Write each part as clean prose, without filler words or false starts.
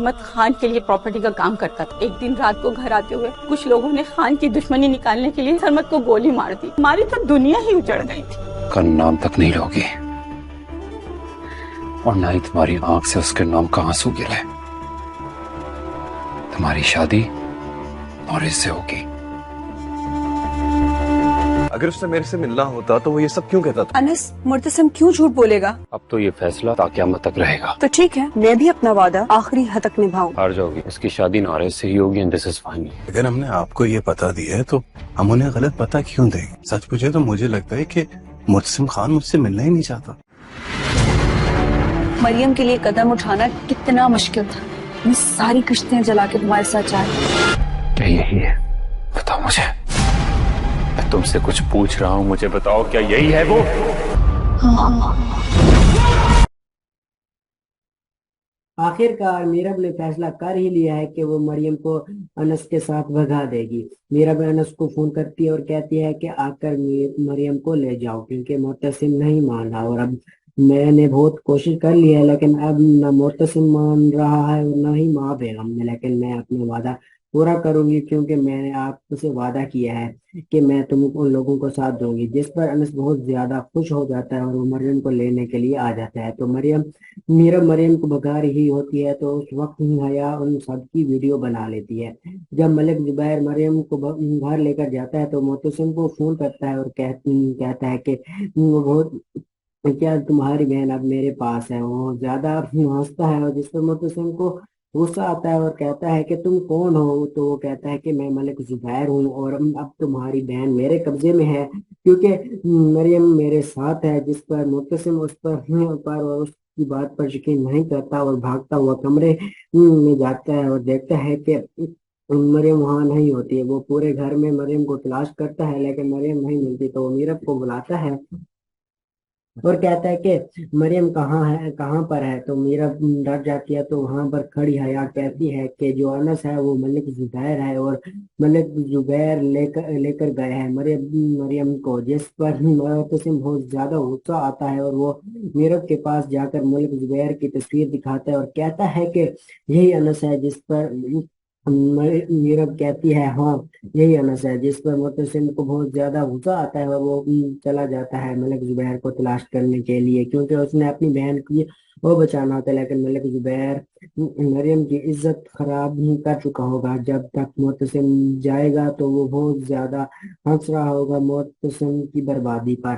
احمد خان کے لیے پراپرٹی کا کام کرتا تھا. ایک دن رات کو گھر آتے ہوئے کچھ لوگوں نے خان کی دشمنی نکالنے کے لیے سرمد کو گولی مار دی. ہماری تو دنیا ہی اجڑ گئی تھی. کا نام تک نہیں لوگی اور نہ ہی تمہاری آنکھ سے اس کے نام کا آنسو گرے. تمہاری شادی اور اس سے ہوگی. اگر اس نے میرے سے ملنا ہوتا تو وہ یہ سب کیوں کہتا تھا؟ انس، مرتسم کیوں جھوٹ بولے گا؟ اب تو یہ فیصلہ تا قیامت تک رہے گا. تو ٹھیک ہے، میں بھی اپنا وعدہ آخری حد تک نبھاؤں. ہار جاؤ گی. اس کی شادی نارے سے ہی ہوگی and this is fine. اگر ہم نے آپ کو یہ پتہ دیا ہے تو ہم انہیں غلط پتہ کیوں دیں گے؟ سچ پوچھے تو مجھے لگتا ہے کہ مرتسم خان مجھ سے ملنا ہی نہیں چاہتا. مریم کے لیے قدم اٹھانا کتنا مشکل تھا. میں ساری کشتیاں جلا کے تمہارے ساتھ جا رہی ہوں. کیا یہی ہے؟ بتاؤ مجھے. میں تم سے کچھ پوچھ رہا ہوں، مجھے بتاؤ کیا یہی ہے وہ؟ آخر کار میرب نے فیصلہ کر ہی لیا ہے کہ وہ مریم کو انس کے ساتھ بھگا دے گی. میرب انس کو فون کرتی ہے اور کہتی ہے کہ آ کر مریم کو لے جاؤ کیونکہ معتصم نہیں مان رہا. اور اب میں نے بہت کوشش کر لی ہے لیکن اب نہ معتصم مان رہا ہے اور نہ ہی ماں بیگم نے. لیکن میں اپنا وعدہ پورا کروں گی کیونکہ میں نے آپ سے وعدہ کیا ہے کہ میں تم ان لوگوں کو ساتھ دوں گی. جس پر انس بہت زیادہ خوش ہو جاتا ہے اور وہ مریم کو لینے کے لیے آ جاتا ہے. تو مریم کو بھگا رہی ہوتی ہے تو اس وقت ہی حیا ان سب کی ویڈیو بنا لیتی ہے. جب ملک زبیر مریم کو گھر لے کر جاتا ہے تو معتصم کو فون کرتا ہے اور کہتا ہے کہ وہ بہت کیا تمہاری بہن اب میرے پاس ہے. وہ زیادہ ہنستا ہے اور جس پر معتصم کو غصہ آتا ہے اور کہتا ہے کہ تم کون ہو. تو وہ کہتا ہے کہ میں ملک زبیر ہوں اور اب تمہاری بہن میرے قبضے میں ہے کیونکہ مریم میرے ساتھ ہے. جس پر معتصم اس پر اور اس کی بات پر یقین نہیں کرتا اور بھاگتا ہوا کمرے میں جاتا ہے اور دیکھتا ہے کہ مریم وہاں نہیں ہوتی ہے. وہ پورے گھر میں مریم کو تلاش کرتا ہے لیکن مریم نہیں ملتی. تو وہ میرب کو بلاتا ہے اور کہتا ہے کہ مریم کہاں پر ہے. تو میرب ڈر جاتی ہے. تو وہاں پر کھڑی حیا کہتی ہے کہ جو انس ہے وہ ملک زبیر ہے اور ملک زبیر لے کر گئے ہیں مریم کو. جس پر معتصم بہت زیادہ غصہ آتا ہے اور وہ میرب کے پاس جا کر ملک زبیر کی تصویر دکھاتا ہے اور کہتا ہے کہ یہی انس ہے. جس پر میرب کہتی ہے ہاں یہی انس ہے. جس پر معتصم کو بہت زیادہ غصہ آتا ہے اور وہ چلا جاتا ہے ملک زبیر کو تلاش کرنے کے لیے کیونکہ اس نے اپنی بہن کی وہ بچانا ہوتا ہے. لیکن ملک زبیر مریم کی عزت خراب کر چکا ہوگا. جب تک معتصم جائے گا تو وہ بہت زیادہ ہنس رہا ہوگا معتصم کی بربادی پر.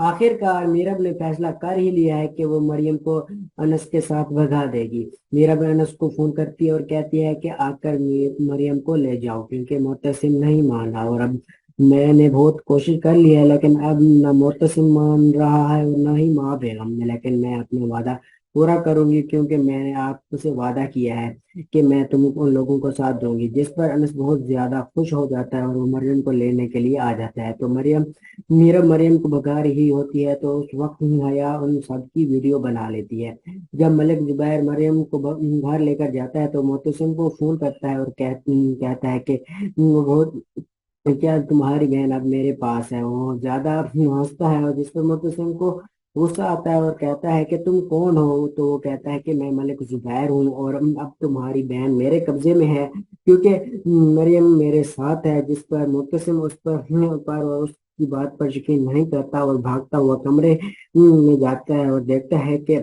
آخر کار میرب نے فیصلہ کر ہی لیا ہے کہ وہ مریم کو انس کے ساتھ بھگا دے گی. میرب انس کو فون کرتی ہے اور کہتی ہے کہ آ کر مریم کو لے جاؤ کیونکہ معتصم نہیں مان رہا. اور اب میں نے بہت کوشش کر لی ہے لیکن اب نہ معتصم مان رہا ہے اور نہ ہی ماں بیگم نے. لیکن میں اپنا وعدہ پورا کروں گی کیونکہ میں نے آپ سے وعدہ کیا ہے کہ میں تم ان لوگوں کو ساتھ دوں گی. جس پر انس بہت زیادہ خوش ہو جاتا ہے اور وہ مریم کو لینے کے لیے آ جاتا ہے. تو مریم کو بھگا رہی ہوتی ہے تو اس وقت ہی حیا ان سب کی ویڈیو بنا لیتی ہے. جب ملک زبیر مریم کو گھر لے کر جاتا ہے تو معتصم کو فون کرتا ہے اور کہتا ہے کہ وہ بہت کیا تمہاری بہن اب میرے پاس ہے. وہ زیادہ ہنستا ہے اور جس پر معتصم کو غصہ آتا ہے اور کہتا ہے کہ تم کون ہو. تو وہ کہتا ہے کہ میں ملک زبیر ہوں اور اب تمہاری بہن میرے قبضے میں ہے کیونکہ مریم میرے ساتھ ہے. جس پر معتصم اس پر اور اس کی بات پر یقین نہیں کرتا اور بھاگتا ہوا کمرے میں جاتا ہے اور دیکھتا ہے کہ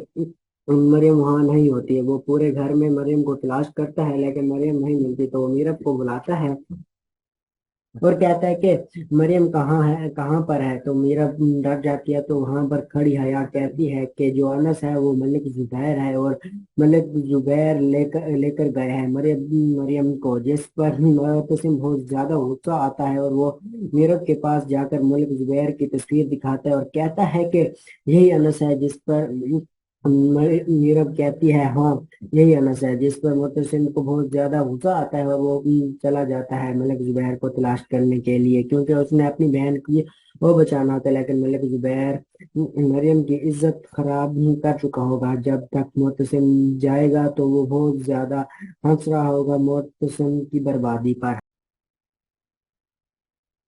مریم وہاں نہیں ہوتی ہے. وہ پورے گھر میں مریم کو تلاش کرتا ہے لیکن مریم نہیں ملتی. تو وہ میرب کو بلاتا ہے اور کہتا ہے کہ مریم کہاں پر ہے. تو میرب ڈر جاتی ہے. تو وہاں پر کھڑی حیا کہتی ہے کہ جو انس ہے وہ ملک زبیر ہے اور ملک زبیر لے کر گئے ہیں مریم کو. جس پر معتصم بہت زیادہ غصہ آتا ہے اور وہ میرب کے پاس جا کر ملک زبیر کی تصویر دکھاتا ہے اور کہتا ہے کہ یہی انس ہے. جس پر میرب کہتی ہے ہاں یہی انس ہے. جس پر معتصم کو بہت زیادہ غصہ آتا ہے اور وہ چلا جاتا ہے ملک زبیر کو تلاش کرنے کے لیے کیونکہ اس نے اپنی بہن کی وہ بچانا ہوتا ہے. لیکن ملک زبیر مریم کی عزت خراب کر چکا ہوگا. جب تک معتصم جائے گا تو وہ بہت زیادہ ہنس رہا ہوگا معتصم کی بربادی پر.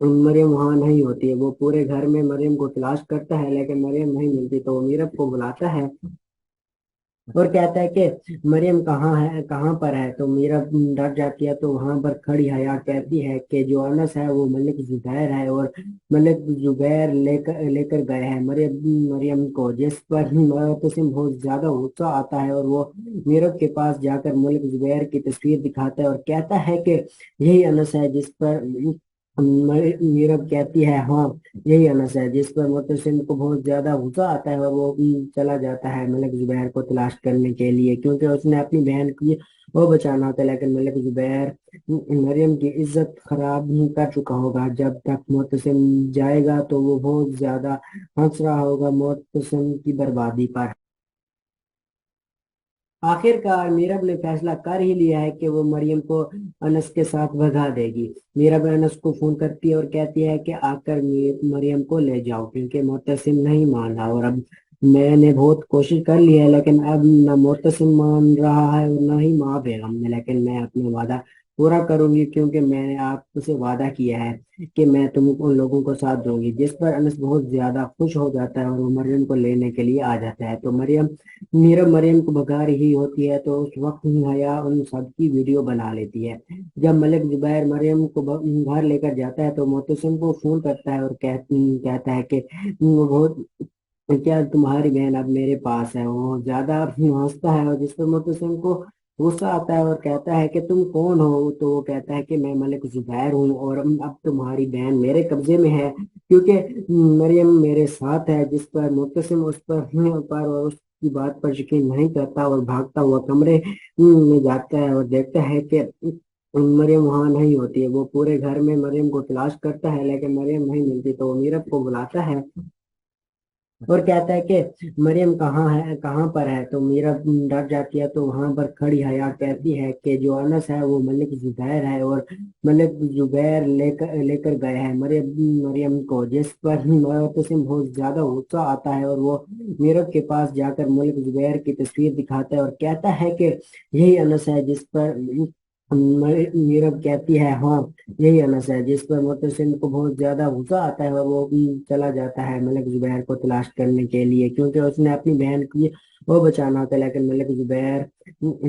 مریم وہاں نہیں ہوتی ہے، وہ پورے گھر میں مریم کو تلاش کرتا ہے لیکن مریم نہیں ملتی تو وہ میرب کو بلاتا ہے اور کہتا ہے کہ مریم کہاں ہے، کہاں پر ہے، تو میرب ڈر جاتی ہے تو وہاں پر کھڑی حیا کہتی ہے کہ جو انس ہے وہ ملک زبیر ہے اور ملک زبیر لے کر گئے ہیں مریم کو، جس پر معتصم بہت زیادہ غصہ آتا ہے اور وہ میرب کے پاس جا کر ملک زبیر کی تصویر دکھاتا ہے اور کہتا ہے کہ یہی انس ہے، جس پر میرب کہتی ہے ہاں یہی انس ہے، جس پر معتصم کو بہت زیادہ غصہ آتا ہے اور وہ چلا جاتا ہے ملک زبیر کو تلاش کرنے کے لیے، کیونکہ اس نے اپنی بہن کی وہ بچانا ہوتا ہے، لیکن ملک زبیر مریم کی عزت خراب کر چکا ہوگا۔ جب تک معتصم جائے گا تو وہ بہت زیادہ ہنس رہا ہوگا معتصم کی بربادی پر۔ آخر کار میرب نے فیصلہ کر ہی لیا ہے کہ وہ مریم کو انس کے ساتھ بھگا دے گی۔ میرب انس کو فون کرتی ہے اور کہتی ہے کہ آ کر مریم کو لے جاؤ، کیونکہ معتصم نہیں مان رہا اور اب میں نے بہت کوشش کر لی ہے لیکن اب نہ معتصم مان رہا ہے اور نہ ہی ماں بیگم نے، لیکن میں اپنا وعدہ پورا کروں گی کیونکہ میں نے آپ سے وعدہ کیا ہے کہ میں تم ان لوگوں کو ساتھ دوں گی، جس پر انس بہت زیادہ خوش ہو جاتا ہے اور وہ مریم کو لینے کے لیے آ جاتا ہے۔ تو میرب مریم کو بھگا رہی ہوتی ہے تو اس وقت ہی حیا ان سب کی ویڈیو بنا لیتی ہے۔ جب ملک زبیر مریم کو گھر لے کر جاتا ہے تو معتصم کو فون کرتا ہے اور کہتا ہے کہ وہ بہت کیا تمہاری بہن اب میرے پاس ہے، وہ زیادہ ہنستا ہے اور جس پر معتصم کو غصہ آتا ہے اور کہتا ہے کہ تم کون ہو، تو وہ کہتا ہے کہ میں ملک زبیر ہوں اور اب تمہاری بہن میرے قبضے میں ہے، کیونکہ مریم میرے ساتھ ہے، جس پر معتصم اس پر اور اس کی بات پر یقین نہیں کرتا اور بھاگتا ہوا کمرے میں جاتا ہے اور دیکھتا ہے کہ مریم وہاں نہیں ہوتی ہے، وہ پورے گھر میں مریم کو تلاش کرتا ہے لیکن مریم نہیں ملتی تو وہ میرب کو بلاتا ہے اور کہتا ہے کہ مریم کہاں ہے، کہاں پر ہے، تو میرا ڈر جاتی ہے تو وہاں پر کھڑی حیا کہتی ہے کہ جو انس ہے وہ ملک زبیر ہے اور ملک زبیر لے کر گئے ہیں مریم کو، جس پر معتصم بہت زیادہ غصہ آتا ہے اور وہ میرب کے پاس جا کر ملک زبیر کی تصویر دکھاتا ہے اور کہتا ہے کہ یہی انس ہے، جس پر میرب کہتی ہے ہاں یہی انس ہے، جس پر معتصم کو بہت زیادہ غصہ آتا ہے اور وہ چلا جاتا ہے ملک زبیر کو تلاش کرنے کے لیے، کیونکہ اس نے اپنی بہن کی وہ بچانا ہوتا ہے، لیکن ملک زبیر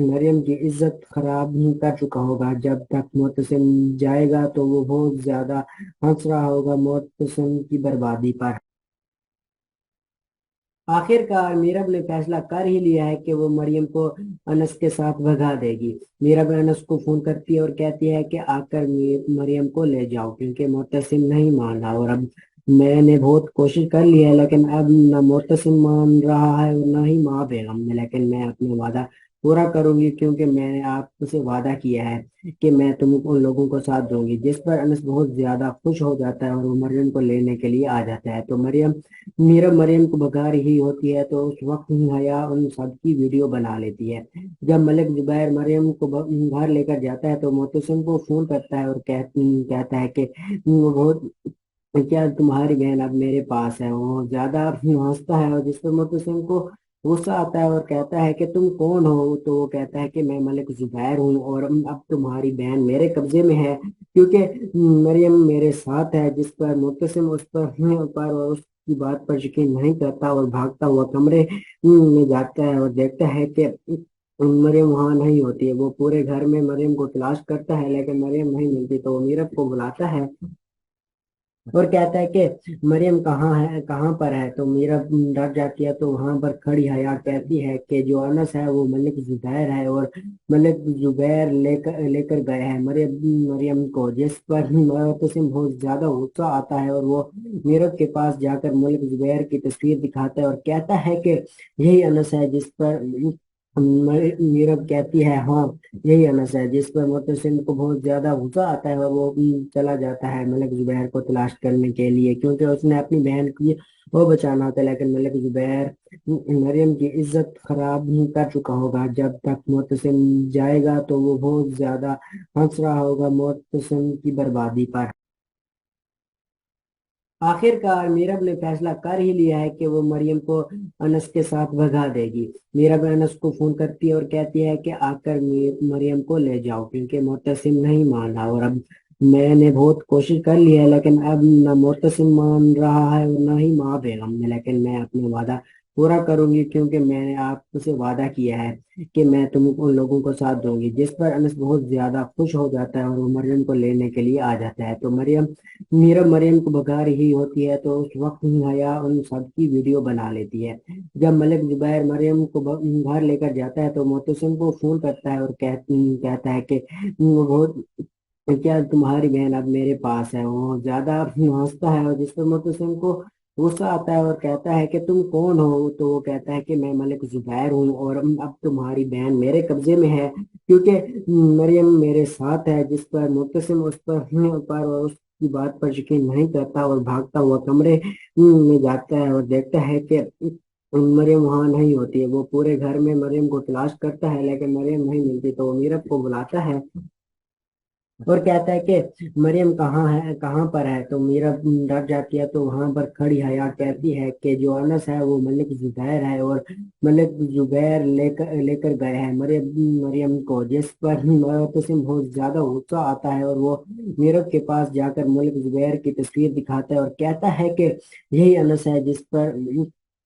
مریم کی عزت خراب کر چکا ہوگا۔ جب تک معتصم جائے گا تو وہ بہت زیادہ ہنس رہا ہوگا معتصم کی بربادی پر۔ آخر کار میرب نے فیصلہ کر ہی لیا ہے کہ وہ مریم کو انس کے ساتھ بھگا دے گی۔ میرب انس کو فون کرتی ہے اور کہتی ہے کہ آ کر مریم کو لے جاؤ، کیونکہ معتصم نہیں مان رہا اور اب میں نے بہت کوشش کر لی ہے لیکن اب نہ معتصم مان رہا ہے اور نہ ہی ماں بیگم نے، لیکن میں اپنا وعدہ پورا کروں گی کیونکہ میں نے آپ سے وعدہ کیا ہے کہ میں تم ان لوگوں کو ساتھ دوں گی، جس پر انس بہت زیادہ خوش ہو جاتا ہے اور وہ مریم کو لینے کے لیے آ جاتا ہے۔ تو مریم کو بھگا رہی ہوتی ہے تو اس وقت ہی حیا ان سب کی ویڈیو بنا لیتی ہے۔ جب ملک زبیر مریم کو گھر لے کر جاتا ہے تو معتصم کو فون کرتا ہے اور کہتا ہے کہ وہ بہت کیا تمہاری بہن اب میرے پاس ہے، وہ زیادہ ہنستا ہے اور جس پر معتصم کو غصہ آتا ہے اور کہتا ہے کہ تم کون ہو، تو وہ کہتا ہے کہ میں ملک زبیر ہوں اور اب تمہاری بہن میرے قبضے میں ہے، کیونکہ مریم میرے ساتھ ہے، جس پر معتصم اس پر اور اس کی بات پر یقین نہیں کرتا اور بھاگتا ہوا کمرے میں جاتا ہے اور دیکھتا ہے کہ مریم وہاں نہیں ہوتی ہے، وہ پورے گھر میں مریم کو تلاش کرتا ہے لیکن مریم نہیں ملتی تو وہ میرب کو بلاتا ہے اور کہتا ہے کہ مریم کہاں ہے، کہاں پر ہے، تو میرب ڈر جاتی ہے تو وہاں پر کھڑی حیا کہتی ہے کہ جو انس ہے وہ ملک زبیر ہے اور ملک زبیر لے کر گئے ہیں مریم کو، جس پر معتصم بہت زیادہ غصہ آتا ہے اور وہ میرب کے پاس جا کر ملک زبیر کی تصویر دکھاتا ہے اور کہتا ہے کہ یہی انس ہے، جس پر میرب کہتی ہے ہاں یہی انس ہے، جس پر معتصم کو بہت زیادہ غصہ آتا ہے اور وہ چلا جاتا ہے ملک زبیر کو تلاش کرنے کے لیے، کیونکہ اس نے اپنی بہن کی وہ بچانا ہوتا ہے، لیکن ملک زبیر مریم کی عزت خراب کر چکا ہوگا۔ جب تک معتصم جائے گا تو وہ بہت زیادہ ہنس رہا ہوگا معتصم کی بربادی پر۔ آخر کار میرب نے فیصلہ کر ہی لیا ہے کہ وہ مریم کو انس کے ساتھ بھگا دے گی۔ میرب انس کو فون کرتی ہے اور کہتی ہے کہ آ کر مریم کو لے جاؤ، کیونکہ معتصم نہیں مان رہا اور اب میں نے بہت کوشش کر لی ہے لیکن اب نہ معتصم مان رہا ہے اور نہ ہی ماں بیگم نے، لیکن میں اپنا وعدہ پورا کروں گی کیونکہ میں نے آپ سے وعدہ کیا ہے کہ میں تم ان لوگوں کو ساتھ دوں گی، جس پر انس بہت زیادہ خوش ہو جاتا ہے اور وہ مریم کو لینے کے لیے آ جاتا ہے۔ تو مریم کو بھگا رہی ہوتی ہے تو اس وقت ہی حیا ان سب کی ویڈیو بنا لیتی ہے۔ جب ملک زبیر مریم کو باہر لے کر جاتا ہے تو معتصم کو فون کرتا ہے اور کہتا ہے کہ وہ بہت کیا تمہاری بہن اب میرے پاس ہے۔ وہ زیادہ ہنستا ہے اور جس پر معتصم کو غصہ آتا ہے اور کہتا ہے کہ تم کون ہو؟ تو وہ کہتا ہے کہ میں ملک زبیر ہوں اور اب تمہاری بہن میرے قبضے میں ہے کیونکہ مریم میرے ساتھ ہے، جس پر معتصم اس کی بات پر یقین نہیں کرتا اور بھاگتا ہوا کمرے میں جاتا ہے اور دیکھتا ہے کہ مریم وہاں نہیں ہوتی ہے۔ وہ پورے گھر میں مریم کو تلاش کرتا ہے لیکن مریم نہیں ملتی تو وہ میرب کو بلاتا ہے اور کہتا ہے کہ مریم کہاں پر ہے؟ تو میرا ڈر جاتی ہے تو وہاں پر کھڑی حیا کہتی ہے کہ جو انس ہے وہ ملک زبیر ہے اور ملک زبیر لے کر گئے ہیں مریم کو، جس پر معتصم بہت زیادہ غصہ آتا ہے اور وہ میرب کے پاس جا کر ملک زبیر کی تصویر دکھاتا ہے اور کہتا ہے کہ یہی انس ہے، جس پر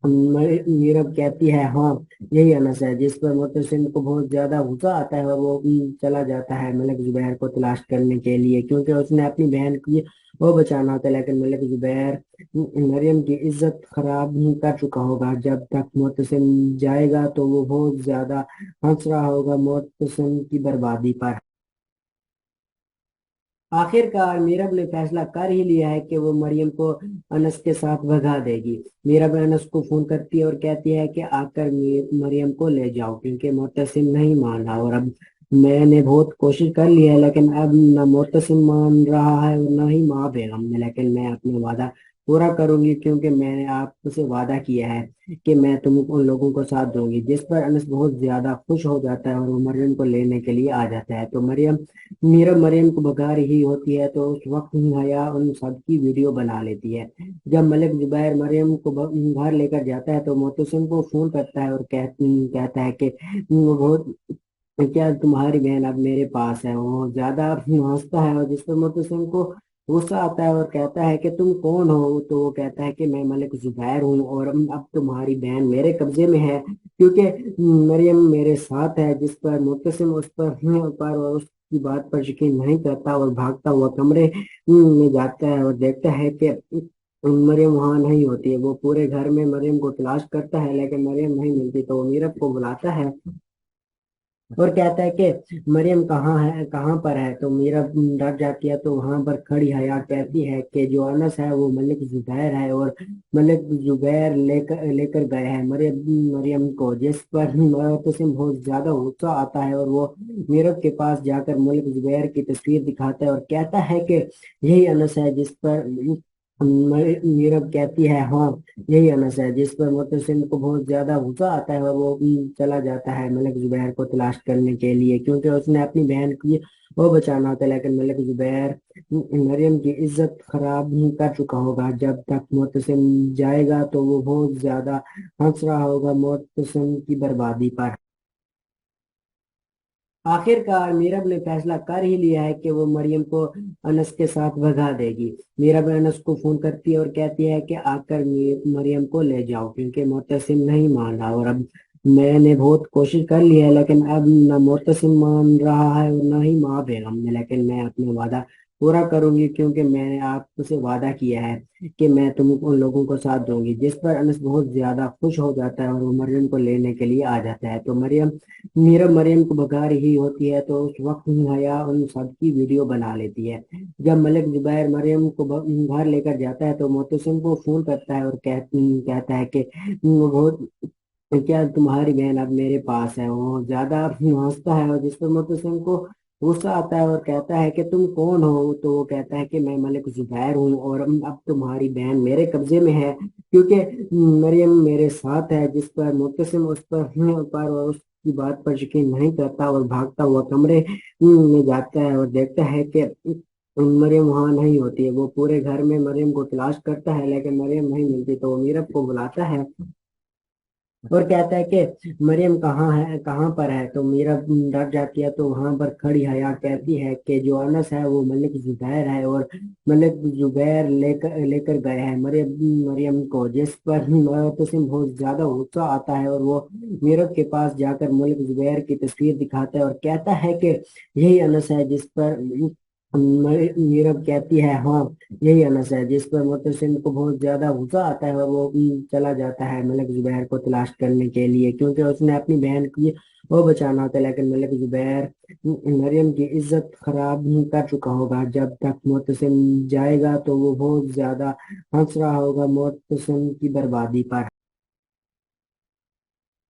میرب کہتی ہے ہاں یہی انس ہے، جس پر معتصم کو بہت زیادہ غصہ آتا ہے اور وہ چلا جاتا ہے ملک زبیر کو تلاش کرنے کے لیے کیونکہ اس نے اپنی بہن کی وہ بچانا ہوتا ہے، لیکن ملک زبیر مریم کی عزت خراب کر چکا ہوگا۔ جب تک معتصم جائے گا تو وہ بہت زیادہ ہنس رہا ہوگا معتصم کی بربادی پر۔ آخر کار میرب نے فیصلہ کر ہی لیا ہے کہ وہ مریم کو انس کے ساتھ بھگا دے گی۔ میرب انس کو فون کرتی ہے اور کہتی ہے کہ آ کر مریم کو لے جاؤ کیونکہ معتصم نہیں مان رہا اور اب میں نے بہت کوشش کر لی ہے لیکن اب نہ معتصم مان رہا ہے اور نہ ہی ماں بیگم نے، لیکن میں اپنا وعدہ پورا کروں گی کیونکہ میں نے آپ سے وعدہ کیا ہے کہ میں تم ان لوگوں کو ساتھ دوں گی، جس پر انس بہت زیادہ خوش ہو جاتا ہے اور وہ مریم کو لینے کے لیے آ جاتا ہے۔ تو مریم کو بھگا رہی ہوتی ہے تو اس وقت ہی حیا ان سب کی ویڈیو بنا لیتی ہے۔ جب ملک زبیر مریم کو باہر لے کر جاتا ہے تو معتصم کو فون کرتا ہے اور کہتا ہے کہ وہ بہت کیا تمہاری بہن اب میرے پاس ہے۔ وہ زیادہ ہنستا ہے اور جس پر معتصم کو غصہ آتا ہے اور کہتا ہے کہ تم کون ہو؟ تو وہ کہتا ہے کہ میں ملک زبیر ہوں اور اب تمہاری بہن میرے قبضے میں ہے کیونکہ مریم میرے ساتھ ہے، جس پر معتصم اس کی بات پر یقین نہیں کرتا اور بھاگتا ہوا کمرے میں جاتا ہے اور دیکھتا ہے کہ مریم وہاں نہیں ہوتی ہے۔ وہ پورے گھر میں مریم کو تلاش کرتا ہے لیکن مریم نہیں ملتی تو وہ میرب کو بلاتا ہے اور کہتا ہے کہ مریم کہاں پر ہے؟ تو میرب ڈر جاتی ہے تو وہاں پر کھڑی حیا کہتی ہے کہ جو انس ہے وہ ملک زبیر ہے اور ملک زبیر لے کر گئے ہیں مریم کو، جس پر معتصم بہت زیادہ غصہ آتا ہے اور وہ میرب کے پاس جا کر ملک زبیر کی تصویر دکھاتا ہے اور کہتا ہے کہ یہی انس ہے، جس پر میرب کہتی ہے ہاں یہی انس ہے، جس پر معتصم کو بہت زیادہ غصہ آتا ہے اور وہ چلا جاتا ہے ملک زبیر کو تلاش کرنے کے لیے کیونکہ اس نے اپنی بہن کی وہ بچانا ہوتا ہے، لیکن ملک زبیر مریم کی عزت خراب کر چکا ہوگا۔ جب تک معتصم جائے گا تو وہ بہت زیادہ ہنس رہا ہوگا معتصم کی بربادی پر۔ آخر کار میرب نے فیصلہ کر ہی لیا ہے کہ وہ مریم کو انس کے ساتھ بھگا دے گی۔ میرب انس کو فون کرتی ہے اور کہتی ہے کہ آ کر مریم کو لے جاؤ کیونکہ معتصم نہیں مان رہا اور اب میں نے بہت کوشش کر لی ہے لیکن اب نہ معتصم مان رہا ہے اور نہ ہی ماں بیگم نے، لیکن میں اپنا وعدہ پورا کروں گی کیونکہ میں نے آپ سے وعدہ کیا ہے کہ میں تم ان لوگوں کو ساتھ دوں گی، جس پر انس بہت زیادہ خوش ہو جاتا ہے اور وہ مریم کو لینے کے لیے آ جاتا ہے۔ تو مریم کو بھگا رہی ہوتی ہے تو اس وقت ہی حیا ان سب کی ویڈیو بنا لیتی ہے۔ جب ملک زبیر مریم کو باہر لے کر جاتا ہے تو معتصم کو فون کرتا ہے اور کہتا ہے کہ وہ بہت کیا تمہاری بہن اب میرے پاس ہے۔ وہ زیادہ ہنستا ہے اور جس پر معتصم کو غصہ آتا ہے اور کہتا ہے کہ تم کون ہو؟ تو وہ کہتا ہے کہ میں ملک زبیر ہوں اور اب تمہاری بہن میرے قبضے میں ہے کیونکہ مریم میرے ساتھ ہے، جس پر معتصم اس کی بات پر یقین نہیں کرتا اور بھاگتا ہوا کمرے میں جاتا ہے اور دیکھتا ہے کہ مریم وہاں نہیں ہوتی ہے۔ وہ پورے گھر میں مریم کو تلاش کرتا ہے لیکن مریم نہیں ملتی تو وہ میرب کو بلاتا ہے اور کہتا ہے کہ مریم کہاں پر ہے، تو میرا ڈر جاتی ہے تو وہاں پر کھڑی حیا کہتی ہے کہ جو انس ہے وہ ملک زبیر ہے، اور ملک زبیر لے کر گئے ہیں مریم کو، جس پر معتصم بہت زیادہ غصہ آتا ہے، اور وہ میرب کے پاس جا کر ملک زبیر کی تصویر دکھاتا ہے اور کہتا ہے کہ یہی انس ہے، جس پر میرب کہتی ہے ہاں یہی انس ہے، جس پر معتصم کو بہت زیادہ غصہ آتا ہے، اور وہ چلا جاتا ہے ملک زبیر کو تلاش کرنے کے لیے، کیونکہ اس نے اپنی بہن کی وہ بچانا ہوتا ہے، لیکن ملک زبیر مریم کی عزت خراب کر چکا ہوگا۔ جب تک معتصم جائے گا تو وہ بہت زیادہ ہنس رہا ہوگا معتصم کی بربادی پر۔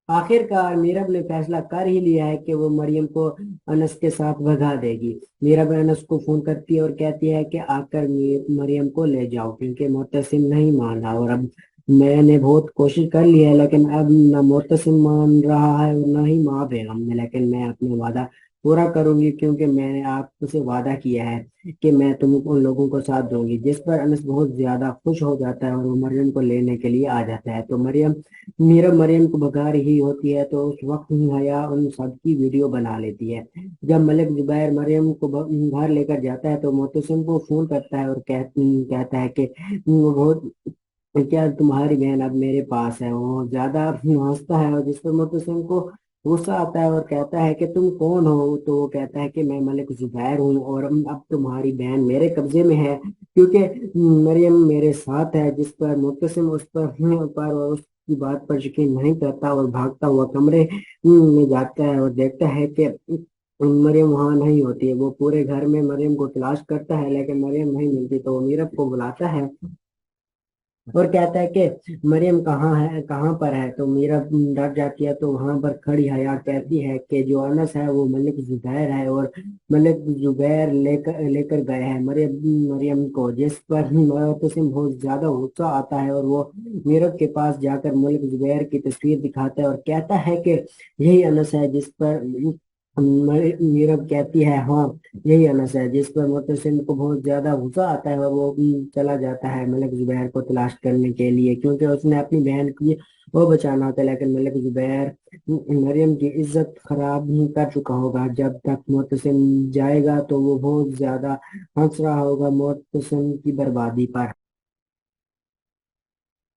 آخر کار میرب نے فیصلہ کر ہی لیا ہے کہ وہ مریم کو انس کے ساتھ بھگا دے گی۔ میرب انس کو فون کرتی ہے اور کہتی ہے کہ آ کر مریم کو لے جاؤ، کیونکہ معتصم نہیں مان رہا، اور اب میں نے بہت کوشش کر لی ہے لیکن اب نہ معتصم مان رہا ہے اور نہ ہی ماں بیگم نے، لیکن میں اپنا وعدہ پورا کروں گی، کیونکہ میں نے آپ سے وعدہ کیا ہے کہ میں تم ان لوگوں کو ساتھ دوں گی۔ جس پر انس بہت زیادہ خوش ہو جاتا ہے اور وہ مریم کو لینے کے لیے آ جاتا ہے، تو مریم کو بھگا رہی ہوتی ہے، تو اس وقت ہی حیا ان سب کی ویڈیو بنا لیتی ہے۔ جب ملک زبیر مریم کو باہر لے کر جاتا ہے تو معتصم کو فون کرتا ہے اور کہتا ہے کہ وہ بہت کیا تمہاری بہن اب میرے پاس ہے، وہ زیادہ ہنستا ہے، اور جس پر معتصم کو غصہ آتا ہے اور کہتا ہے کہ تم کون ہو، تو وہ کہتا ہے کہ میں ملک زبیر ہوں، اور اب تمہاری بہن میرے قبضے میں ہے، کیونکہ مریم میرے ساتھ ہے۔ جس پر معتصم اس پر اور اس کی بات پر یقین نہیں کرتا اور بھاگتا ہوا کمرے میں جاتا ہے اور دیکھتا ہے کہ مریم وہاں نہیں ہوتی ہے۔ وہ پورے گھر میں مریم کو تلاش کرتا ہے لیکن مریم نہیں ملتی، تو وہ میرب کو بلاتا ہے اور کہتا ہے کہ مریم کہاں پر ہے، تو میرا ڈر جاتی ہے تو وہاں پر کھڑی حیا کہتی ہے کہ جو انس ہے وہ ملک زبیر ہے، اور ملک زبیر لے کر گئے ہیں مریم کو، جس پر معتصم بہت زیادہ غصہ آتا ہے، اور وہ میرب کے پاس جا کر ملک زبیر کی تصویر دکھاتا ہے اور کہتا ہے کہ یہی انس ہے، جس پر میرب کہتی ہے ہاں یہی انس ہے، جس پر معتصم کو بہت زیادہ غصہ آتا ہے، اور وہ چلا جاتا ہے ملک زبیر کو تلاش کرنے کے لیے، کیونکہ اس نے اپنی بہن کی وہ بچانا ہوتا ہے، لیکن ملک زبیر مریم کی عزت خراب کر چکا ہوگا۔ جب تک معتصم جائے گا تو وہ بہت زیادہ ہنس رہا ہوگا معتصم کی بربادی پر۔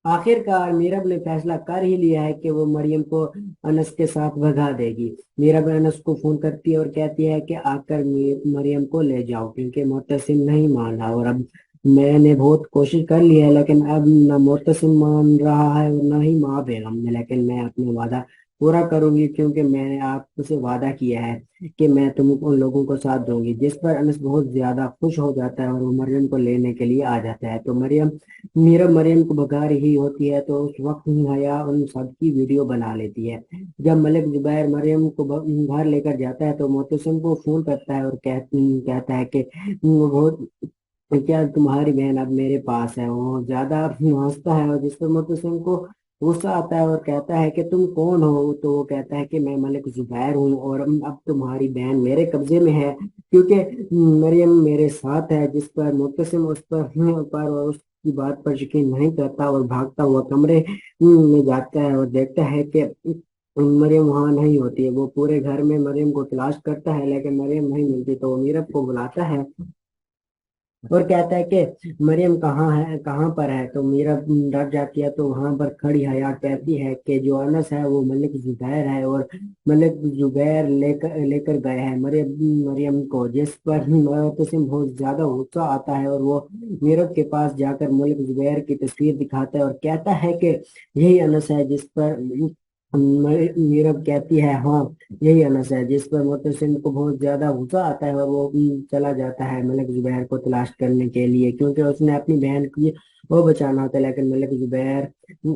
آخر کار میرب نے فیصلہ کر ہی لیا ہے کہ وہ مریم کو انس کے ساتھ بھگا دے گی۔ میرب انس کو فون کرتی ہے اور کہتی ہے کہ آ کر مریم کو لے جاؤ، کیونکہ معتصم نہیں مان رہا، اور اب میں نے بہت کوشش کر لی ہے لیکن اب نہ معتصم مان رہا ہے اور نہ ہی ماں بیگم نے، لیکن میں اپنا وعدہ پورا کروں گی، کیونکہ میں نے آپ سے وعدہ کیا ہے کہ میں تم ان لوگوں کو ساتھ دوں گی۔ جس پر انس بہت زیادہ خوش ہو جاتا ہے اور وہ مریم کو لینے کے لیے آ جاتا ہے، تو مریم کو بھگا رہی ہوتی ہے، تو اس وقت ہی حیا ان سب کی ویڈیو بنا لیتی ہے۔ جب ملک زبیر مریم کو باہر لے کر جاتا ہے تو معتصم کو فون کرتا ہے اور کہتا ہے کہ وہ بہت کیا تمہاری بہن اب میرے پاس ہے، وہ زیادہ ہنستا ہے، اور جس پر معتصم کو غصہ آتا ہے اور کہتا ہے کہ تم کون ہو، تو وہ کہتا ہے کہ میں ملک زبیر ہوں، اور اب تمہاری بہن میرے قبضے میں ہے، کیونکہ مریم میرے ساتھ ہے۔ جس پر معتصم اس پر اور اس کی بات پر یقین نہیں کرتا اور بھاگتا ہوا کمرے میں جاتا ہے اور دیکھتا ہے کہ مریم وہاں نہیں ہوتی ہے۔ وہ پورے گھر میں مریم کو تلاش کرتا ہے لیکن مریم نہیں ملتی، تو وہ میرب کو بلاتا ہے اور کہتا ہے کہ مریم کہاں پر ہے، تو میرب ڈر جاتی ہے تو وہاں پر کھڑی حیا کہتی ہے کہ جو انس ہے وہ ملک زبیر ہے، اور ملک زبیر لے کر گئے ہیں مریم کو، جس پر معتصم بہت زیادہ غصہ آتا ہے، اور وہ میرب کے پاس جا کر ملک زبیر کی تصویر دکھاتا ہے اور کہتا ہے کہ یہی انس ہے، جس پر میرب کہتی ہے ہاں یہی انس ہے، جس پر معتصم کو بہت زیادہ غصہ آتا ہے، اور وہ چلا جاتا ہے ملک زبیر کو تلاش کرنے کے لیے، کیونکہ اس نے اپنی بہن کی وہ بچانا ہوتا ہے، لیکن ملک زبیر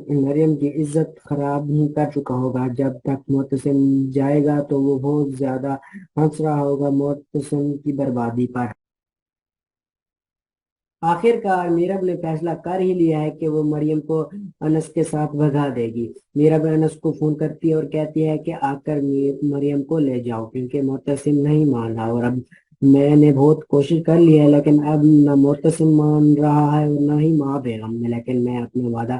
مریم کی عزت خراب کر چکا ہوگا۔ جب تک معتصم جائے گا تو وہ بہت زیادہ ہنس رہا ہوگا معتصم کی بربادی پر۔ آخر کار میرب نے فیصلہ کر ہی لیا ہے کہ وہ مریم کو انس کے ساتھ بھگا دے گی۔ میرب انس کو فون کرتی ہے اور کہتی ہے کہ آ کر مریم کو لے جاؤ، کیونکہ معتصم نہیں مان رہا، اور اب میں نے بہت کوشش کر لی ہے لیکن اب نہ معتصم مان رہا ہے اور نہ ہی ماں بیگم نے، لیکن میں اپنا وعدہ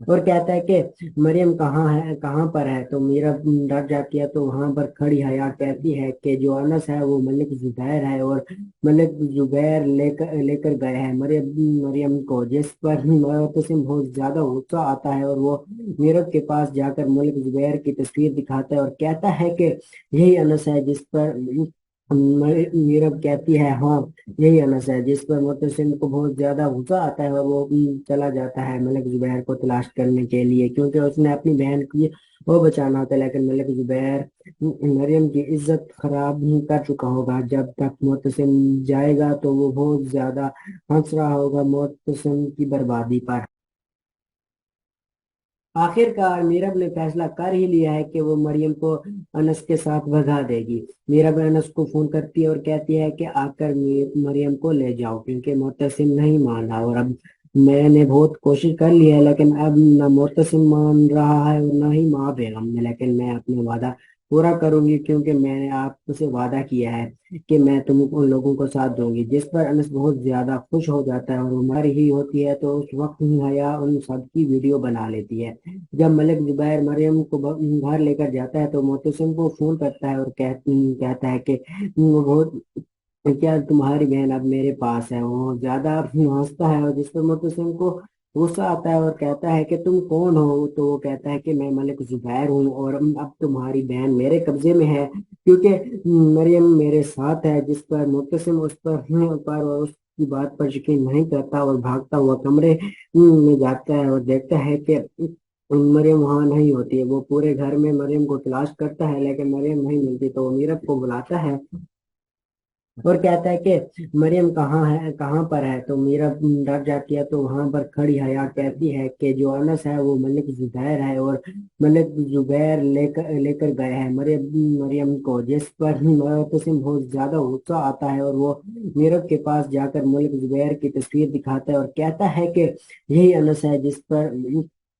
اور کہتا ہے کہ مریم کہاں ہے کہاں پر ہے، تو میرا ڈر جاتی ہے تو وہاں پر کھڑی حیا کہتی ہے کہ جو انس ہے وہ ملک زبیر ہے، اور ملک زبیر لے کر گئے ہیں مریم کو، جس پر معتصم بہت زیادہ غصہ آتا ہے اور وہ میرب کے پاس جا کر ملک زبیر کی تصویر دکھاتا ہے اور کہتا ہے کہ یہی انس ہے، جس پر میرب کہتی ہے ہاں یہی انس ہے، جس پر معتصم کو بہت زیادہ غصہ آتا ہے اور وہ چلا جاتا ہے ملک زبیر کو تلاش کرنے کے لیے، کیونکہ اس نے اپنی بہن کی وہ بچانا ہوتا ہے، لیکن ملک زبیر مریم کی عزت خراب کر چکا ہوگا۔ جب تک معتصم جائے گا تو وہ بہت زیادہ ہنس رہا ہوگا معتصم کی بربادی پر۔ آخر کار میرب نے فیصلہ کر ہی لیا ہے کہ وہ مریم کو انس کے ساتھ بھگا دے گی۔ میرب انس کو فون کرتی ہے اور کہتی ہے کہ آ کر مریم کو لے جاؤ، کیونکہ معتصم نہیں مان رہا، اور اب میں نے بہت کوشش کر لی ہے لیکن اب نہ معتصم مان رہا ہے اور نہ ہی ماں بیگم نے، لیکن میں اپنا وعدہ پورا کروں گی، کیونکہ میں نے آپ سے وعدہ کیا ہے کہ میں تم ان لوگوں کو ساتھ دوں گی، جس پر انس بہت زیادہ خوش ہو جاتا ہے اور وہ مر ہی ہوتی ہے تو اس وقت ہی حیا ان سب کی ویڈیو بنا لیتی ہے۔ جب ملک زبیر مریم کو باہر لے کر جاتا ہے تو معتصم کو فون کرتا ہے اور کہتا ہے کہ وہ بہت کیا تمہاری بہن اب میرے پاس ہے، وہ زیادہ ہنستا ہے، اور جس پر معتصم کو غصہ آتا ہے اور کہتا ہے کہ تم کون ہو، تو وہ کہتا ہے کہ میں ملک زبیر ہوں اور اب تمہاری بہن میرے قبضے میں ہے، کیونکہ مریم میرے ساتھ ہے، جس پر معتصم اس پر اور اس کی بات پر یقین نہیں کرتا اور بھاگتا ہوا کمرے میں جاتا ہے اور دیکھتا ہے کہ مریم وہاں نہیں ہوتی ہے۔ وہ پورے گھر میں مریم کو تلاش کرتا ہے لیکن مریم نہیں ملتی، تو وہ میرب کو بلاتا ہے اور کہتا ہے کہ مریم کہاں پر ہے، تو میرب ڈر جاتی ہے تو وہاں پر کھڑی حیا کہتی ہے کہ جو انس ہے وہ ملک زبیر ہے، اور ملک زبیر لے کر گئے ہیں مریم کو، جس پر معتصم بہت زیادہ غصہ آتا ہے اور وہ میرب کے پاس جا کر ملک زبیر کی تصویر دکھاتا ہے اور کہتا ہے کہ یہی انس ہے، جس پر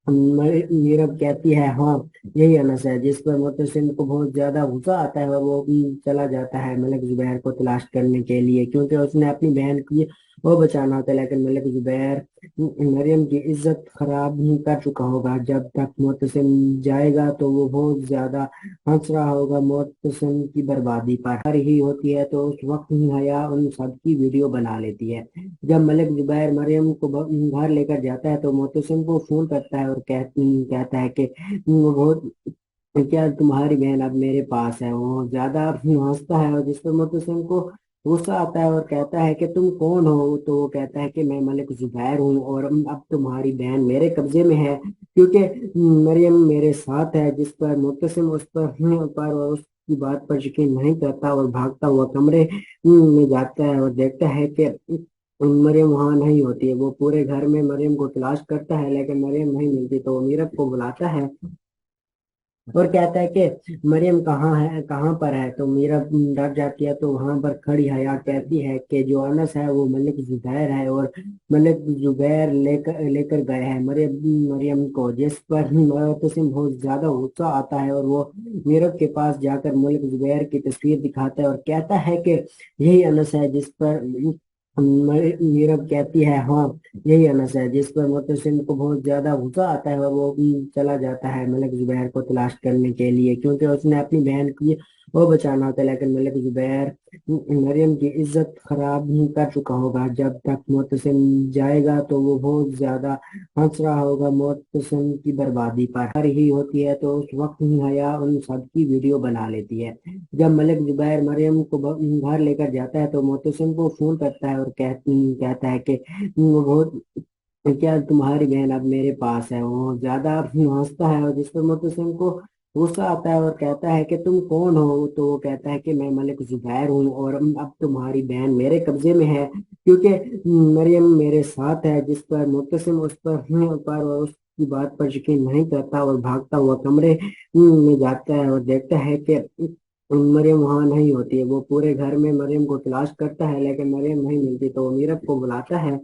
میرب کہتی ہے ہاں یہی انس ہے، جس پر معتصم کو بہت زیادہ غصہ آتا ہے اور وہ چلا جاتا ہے ملک زبیر کو تلاش کرنے کے لیے، کیونکہ اس نے اپنی بہن کی وہ بچانا ہوتا ہے، لیکن ملک زبیر مریم کی عزت خراب کر چکا ہوگا۔ جب تک معتصم جائے گا تو وہ بہت زیادہ ہنس رہا ہوگا معتصم کی بربادی پر۔ ہر ہی ہوتی ہے تو اس وقت ہی حیا ان سب کی ویڈیو بنا لیتی ہے۔ جب ملک زبیر مریم کو باہر لے کر جاتا ہے تو معتصم کو فون کرتا ہے اور کہتا ہے کہ وہ بہت کیا تمہاری بہن اب میرے پاس ہے، وہ زیادہ ہنستا ہے، اور جس پر معتصم کو غصہ آتا ہے اور کہتا ہے کہ تم کون ہو، تو وہ کہتا ہے کہ میں ملک زبیر ہوں اور اب تمہاری بہن میرے قبضے میں ہے، کیونکہ مریم میرے ساتھ ہے، جس پر معتصم اس پر اور اس کی بات پر یقین نہیں کرتا اور بھاگتا ہوا کمرے میں جاتا ہے اور دیکھتا ہے کہ مریم وہاں نہیں ہوتی ہے۔ وہ پورے گھر میں مریم کو تلاش کرتا ہے لیکن مریم نہیں ملتی، تو وہ میرب کو بلاتا ہے اور کہتا ہے کہ مریم کہاں پر ہے، تو میرب ڈر جاتی ہے تو وہاں پر کھڑی حیا کہتی ہے کہ جو انس ہے وہ ملک زبیر ہے، اور ملک زبیر لے کر گئے ہیں مریم کو، جس پر معتصم بہت زیادہ غصہ آتا ہے اور وہ میرب کے پاس جا کر ملک زبیر کی تصویر دکھاتا ہے اور کہتا ہے کہ یہی انس ہے، جس پر میرب کہتی ہے ہاں یہی انس ہے، جس پر معتصم کو بہت زیادہ غصہ آتا ہے اور وہ چلا جاتا ہے ملک زبیر کو تلاش کرنے کے لیے، کیونکہ اس نے اپنی بہن کی وہ بچانا ہوتا ہے، لیکن ملک زبیر مریم کی عزت خراب کر چکا ہوگا۔ جب تک معتصم جائے گا تو وہ بہت زیادہ ہنس رہا ہوگا معتصم کی بربادی پر۔ ہر ہی ہوتی ہے تو اس وقت ہی حیا ان سب کی ویڈیو بنا لیتی ہے۔ جب ملک زبیر مریم کو باہر لے کر جاتا ہے تو معتصم کو فون کرتا ہے اور کہتا ہے کہ وہ بہت کیا تمہاری بہن اب میرے پاس ہے، وہ زیادہ ہنستا ہے، اور جس پر معتصم کو غصہ آتا ہے اور کہتا ہے کہ تم کون ہو، تو وہ کہتا ہے کہ میں ملک زبیر ہوں اور اب تمہاری بہن میرے قبضے میں ہے، کیونکہ مریم میرے ساتھ ہے، جس پر معتصم اس پر اور اس کی بات پر یقین نہیں کرتا اور بھاگتا ہوا کمرے میں جاتا ہے اور دیکھتا ہے کہ مریم وہاں نہیں ہوتی ہے۔ وہ پورے گھر میں مریم کو تلاش کرتا ہے لیکن مریم نہیں ملتی، تو وہ میرب کو بلاتا ہے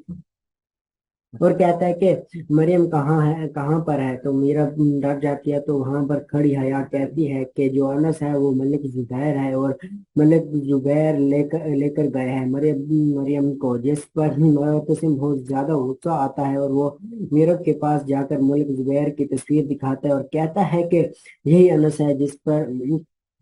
اور کہتا ہے کہ مریم کہاں ہے، کہاں پر ہے؟ تو میرا ڈر جاتی ہے، تو وہاں پر کھڑی حیا کہتی ہے کہ جو انس ہے وہ ملک زبیر ہے، اور ملک زبیر لے کر گئے ہیں مریم کو، جس پر معتصم بہت زیادہ غصہ آتا ہے، اور وہ میرب کے پاس جا کر ملک زبیر کی تصویر دکھاتا ہے اور کہتا ہے کہ یہی انس ہے، جس پر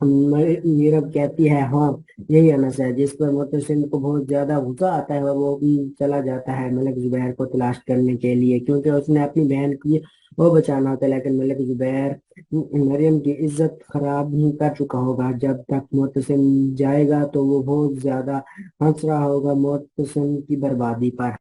میرب کہتی ہے ہاں یہی انس ہے، جس پر معتصم کو بہت زیادہ غصہ آتا ہے، اور وہ چلا جاتا ہے ملک زبیر کو تلاش کرنے کے لیے، کیونکہ اس نے اپنی بہن کی وہ بچانا ہوتا ہے، لیکن ملک زبیر مریم کی عزت خراب کر چکا ہوگا۔ جب تک معتصم جائے گا تو وہ بہت زیادہ ہنس رہا ہوگا معتصم کی بربادی پر۔